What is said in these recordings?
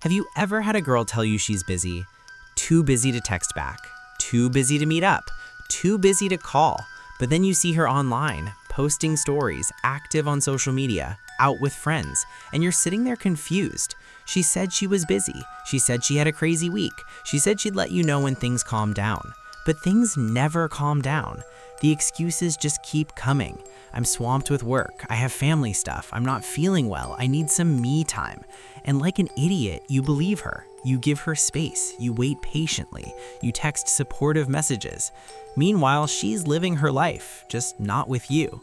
Have you ever had a girl tell you she's busy? Too busy to text back, too busy to meet up, too busy to call, but then you see her online, posting stories, active on social media, out with friends, and you're sitting there confused. She said she was busy. She said she had a crazy week. She said she'd let you know when things calm down. But things never calm down. The excuses just keep coming. I'm swamped with work. I have family stuff. I'm not feeling well. I need some me time. And like an idiot, you believe her. You give her space. You wait patiently. You text supportive messages. Meanwhile, she's living her life, just not with you.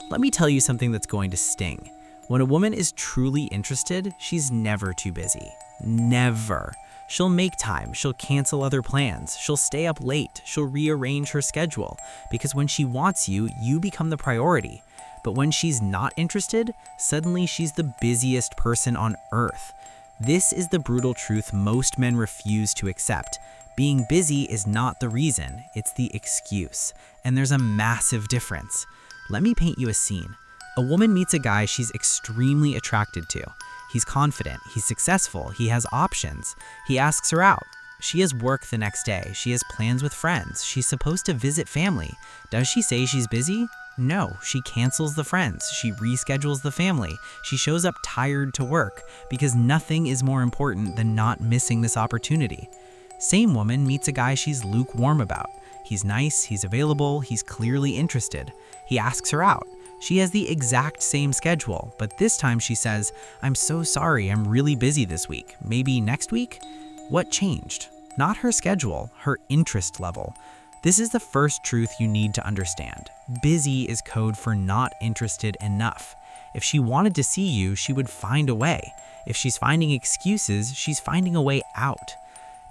Let me tell you something that's going to sting. When a woman is truly interested, she's never too busy. Never. She'll make time, she'll cancel other plans, she'll stay up late, she'll rearrange her schedule, because when she wants you, you become the priority. But when she's not interested, suddenly she's the busiest person on earth. This is the brutal truth most men refuse to accept. Being busy is not the reason, it's the excuse. And there's a massive difference. Let me paint you a scene. A woman meets a guy she's extremely attracted to. He's confident, he's successful, he has options. He asks her out. She has work the next day, she has plans with friends, she's supposed to visit family. Does she say she's busy? No, she cancels the friends, she reschedules the family, she shows up tired to work because nothing is more important than not missing this opportunity. Same woman meets a guy she's lukewarm about. He's nice, he's available, he's clearly interested. He asks her out. She has the exact same schedule, but this time she says, "I'm so sorry, I'm really busy this week. Maybe next week?" What changed? Not her schedule, her interest level. This is the first truth you need to understand. Busy is code for not interested enough. If she wanted to see you, she would find a way. If she's finding excuses, she's finding a way out.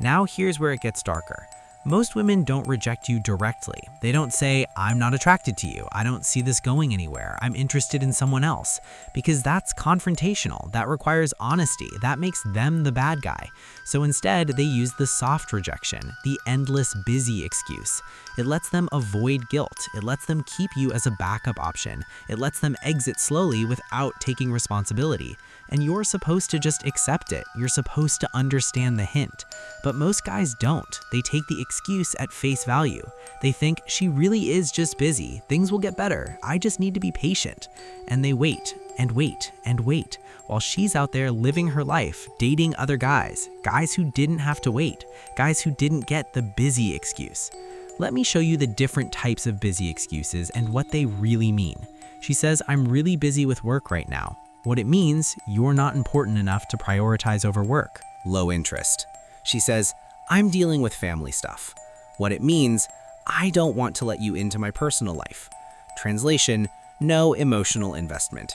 Now here's where it gets darker. Most women don't reject you directly. They don't say, "I'm not attracted to you. I don't see this going anywhere. I'm interested in someone else." Because that's confrontational. That requires honesty. That makes them the bad guy. So instead, they use the soft rejection, the endless busy excuse. It lets them avoid guilt. It lets them keep you as a backup option. It lets them exit slowly without taking responsibility. And you're supposed to just accept it. You're supposed to understand the hint. But most guys don't. They take the excuse at face value. They think, she really is just busy. Things will get better. I just need to be patient. And they wait and wait and wait while she's out there living her life, dating other guys who didn't have to wait, guys who didn't get the busy excuse. Let me show you the different types of busy excuses and what they really mean. She says, "I'm really busy with work right now." What it means, you're not important enough to prioritize over work. Low interest. She says, "I'm dealing with family stuff." What it means, I don't want to let you into my personal life. Translation, no emotional investment.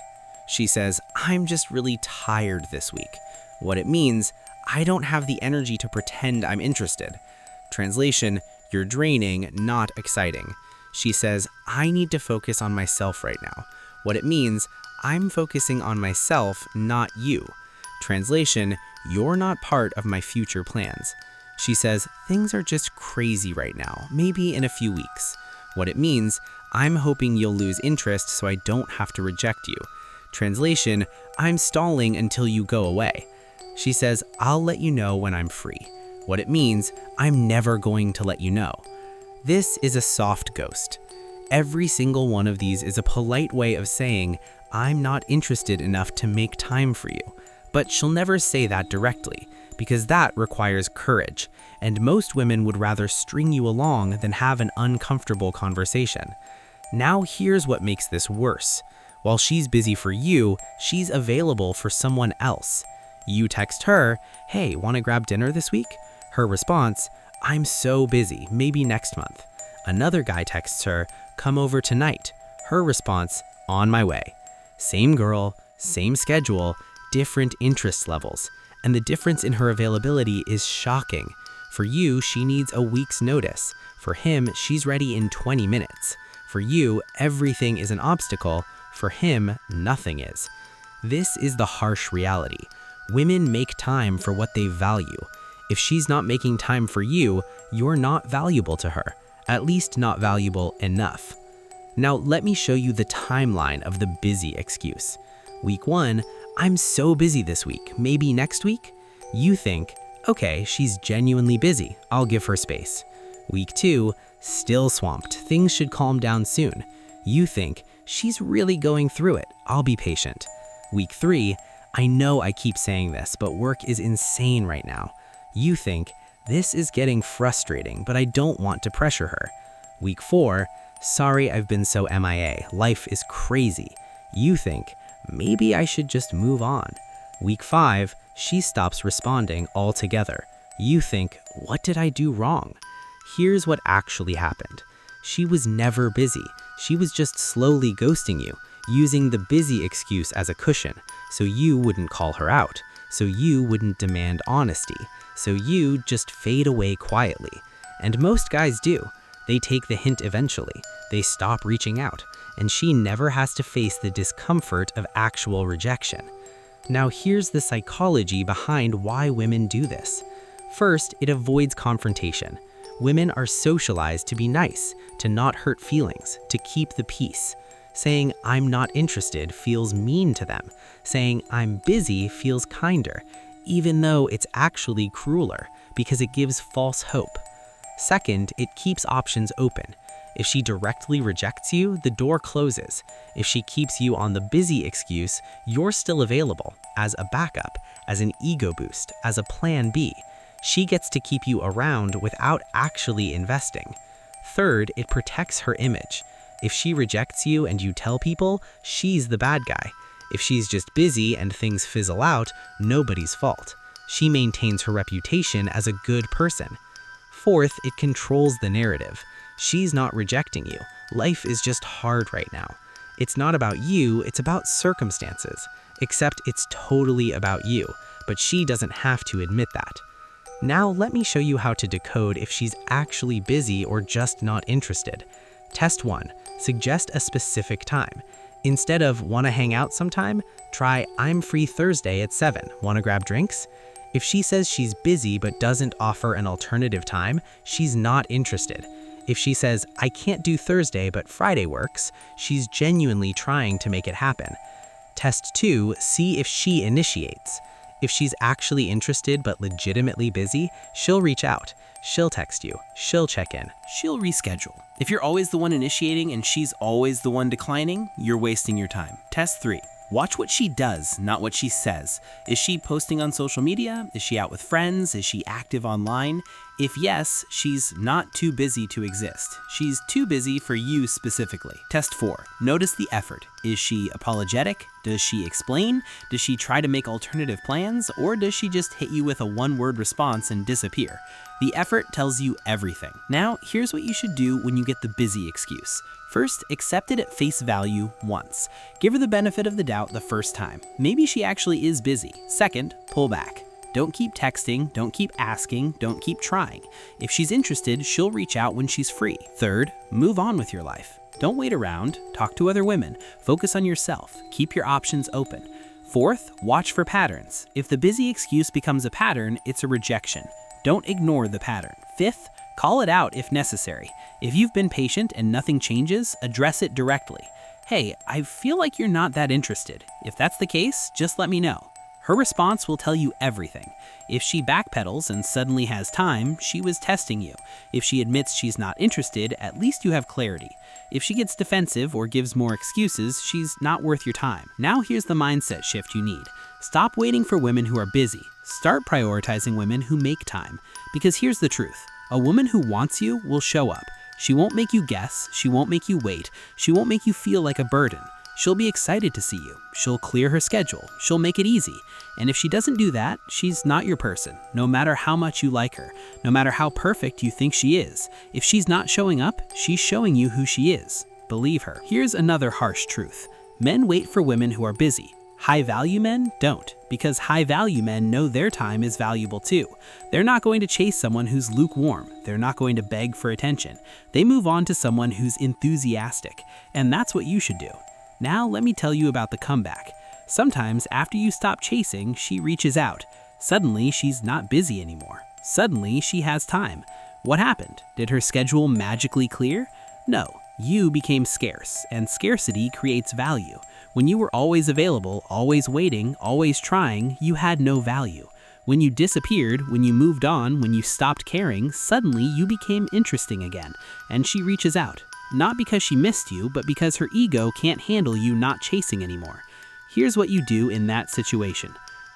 She says, "I'm just really tired this week." What it means, I don't have the energy to pretend I'm interested. Translation, you're draining, not exciting. She says, "I need to focus on myself right now." What it means, I'm focusing on myself, not you. Translation, you're not part of my future plans. She says, "Things are just crazy right now, maybe in a few weeks." What it means, I'm hoping you'll lose interest so I don't have to reject you. Translation, I'm stalling until you go away. She says, "I'll let you know when I'm free." What it means, I'm never going to let you know. This is a soft ghost. Every single one of these is a polite way of saying, I'm not interested enough to make time for you. But she'll never say that directly, because that requires courage, and most women would rather string you along than have an uncomfortable conversation. Now here's what makes this worse. While she's busy for you, she's available for someone else. You text her, "Hey, want to grab dinner this week?" Her response, "I'm so busy, maybe next month." Another guy texts her, "Come over tonight." Her response, "On my way." Same girl, same schedule, different interest levels. And the difference in her availability is shocking. For you, she needs a week's notice. For him, she's ready in 20 minutes. For you, everything is an obstacle. For him, nothing is. This is the harsh reality. Women make time for what they value. If she's not making time for you, you're not valuable to her. At least not valuable enough. Now let me show you the timeline of the busy excuse. Week 1, I'm so busy this week, maybe next week? You think, okay, she's genuinely busy, I'll give her space. Week 2, still swamped, things should calm down soon. You think, she's really going through it, I'll be patient. Week 3, I know I keep saying this, but work is insane right now. You think, this is getting frustrating, but I don't want to pressure her. Week 4, sorry I've been so MIA, life is crazy. You think, maybe I should just move on. Week 5, she stops responding altogether. You think, what did I do wrong? Here's what actually happened. She was never busy. She was just slowly ghosting you, using the busy excuse as a cushion, so you wouldn't call her out, so you wouldn't demand honesty, so you just fade away quietly. And most guys do. They take the hint eventually. They stop reaching out, and she never has to face the discomfort of actual rejection. Now here's the psychology behind why women do this. First, it avoids confrontation. Women are socialized to be nice, to not hurt feelings, to keep the peace. Saying, I'm not interested feels mean to them. Saying, I'm busy feels kinder, even though it's actually crueler, because it gives false hope. Second, it keeps options open. If she directly rejects you, the door closes. If she keeps you on the busy excuse, you're still available, as a backup, as an ego boost, as a plan B. She gets to keep you around without actually investing. Third, it protects her image. If she rejects you and you tell people, she's the bad guy. If she's just busy and things fizzle out, nobody's fault. She maintains her reputation as a good person. Fourth, it controls the narrative. She's not rejecting you. Life is just hard right now. It's not about you, it's about circumstances. Except it's totally about you, but she doesn't have to admit that. Now let me show you how to decode if she's actually busy or just not interested. Test 1. Suggest a specific time. Instead of wanna hang out sometime, try I'm free Thursday at 7. Wanna grab drinks? If she says she's busy but doesn't offer an alternative time, she's not interested. If she says, I can't do Thursday but Friday works, she's genuinely trying to make it happen. Test 2, see if she initiates. If she's actually interested but legitimately busy, she'll reach out. She'll text you. She'll check in. She'll reschedule. If you're always the one initiating and she's always the one declining, you're wasting your time. Test 3. Watch what she does, not what she says. Is she posting on social media? Is she out with friends? Is she active online? If yes, she's not too busy to exist. She's too busy for you specifically. Test 4. Notice the effort. Is she apologetic? Does she explain? Does she try to make alternative plans? Or does she just hit you with a one-word response and disappear? The effort tells you everything. Now, here's what you should do when you get the busy excuse. First, accept it at face value once. Give her the benefit of the doubt the first time. Maybe she actually is busy. Second, pull back. Don't keep texting, don't keep asking, don't keep trying. If she's interested, she'll reach out when she's free. Third, move on with your life. Don't wait around, talk to other women, focus on yourself, keep your options open. Fourth, watch for patterns. If the busy excuse becomes a pattern, it's a rejection. Don't ignore the pattern. Fifth, call it out if necessary. If you've been patient and nothing changes, address it directly. Hey, I feel like you're not that interested. If that's the case, just let me know. Her response will tell you everything. If she backpedals and suddenly has time, she was testing you. If she admits she's not interested, at least you have clarity. If she gets defensive or gives more excuses, she's not worth your time. Now here's the mindset shift you need. Stop waiting for women who are busy. Start prioritizing women who make time. Because here's the truth. A woman who wants you will show up. She won't make you guess, she won't make you wait, she won't make you feel like a burden. She'll be excited to see you. She'll clear her schedule. She'll make it easy. And if she doesn't do that, she's not your person, no matter how much you like her, no matter how perfect you think she is. If she's not showing up, she's showing you who she is. Believe her. Here's another harsh truth. Men wait for women who are busy. High-value men don't, because high-value men know their time is valuable too. They're not going to chase someone who's lukewarm. They're not going to beg for attention. They move on to someone who's enthusiastic, and that's what you should do. Now let me tell you about the comeback. Sometimes after you stop chasing, she reaches out. Suddenly, she's not busy anymore. Suddenly, she has time. What happened? Did her schedule magically clear? No, you became scarce, and scarcity creates value. When you were always available, always waiting, always trying, you had no value. When you disappeared, when you moved on, when you stopped caring, suddenly you became interesting again, and she reaches out. Not because she missed you, but because her ego can't handle you not chasing anymore. Here's what you do in that situation.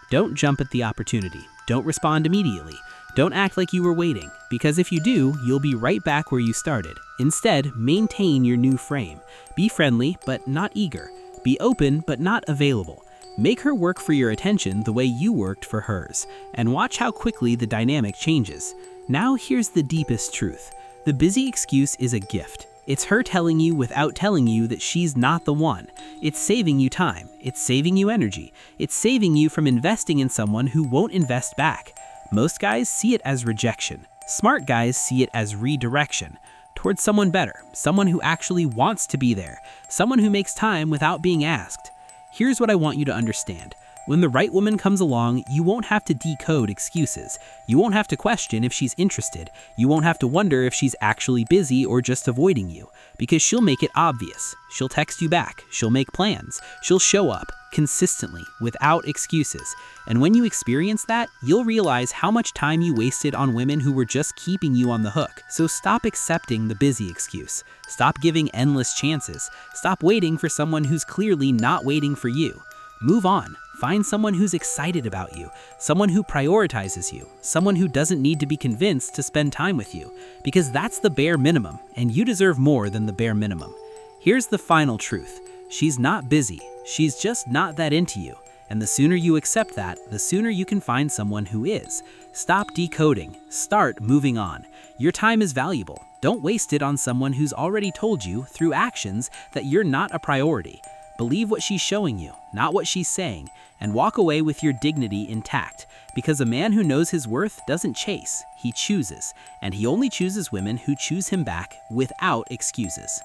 Don't jump at the opportunity. Don't respond immediately. Don't act like you were waiting, because if you do, you'll be right back where you started. Instead, maintain your new frame. Be friendly, but not eager. Be open, but not available. Make her work for your attention the way you worked for hers, and watch how quickly the dynamic changes. Now here's the deepest truth. The busy excuse is a gift. It's her telling you without telling you that she's not the one. It's saving you time. It's saving you energy. It's saving you from investing in someone who won't invest back. Most guys see it as rejection. Smart guys see it as redirection towards someone better, someone who actually wants to be there, someone who makes time without being asked. Here's what I want you to understand. When the right woman comes along, you won't have to decode excuses. You won't have to question if she's interested. You won't have to wonder if she's actually busy or just avoiding you, because she'll make it obvious. She'll text you back. She'll make plans. She'll show up consistently, without excuses. And when you experience that, you'll realize how much time you wasted on women who were just keeping you on the hook. So stop accepting the busy excuse. Stop giving endless chances. Stop waiting for someone who's clearly not waiting for you. Move on. Find someone who's excited about you, someone who prioritizes you, someone who doesn't need to be convinced to spend time with you, because that's the bare minimum, and you deserve more than the bare minimum. Here's the final truth. She's not busy. She's just not that into you. And the sooner you accept that, the sooner you can find someone who is. Stop decoding. Start moving on. Your time is valuable. Don't waste it on someone who's already told you through actions that you're not a priority. Believe what she's showing you, not what she's saying, and walk away with your dignity intact. Because a man who knows his worth doesn't chase, he chooses. And he only chooses women who choose him back without excuses.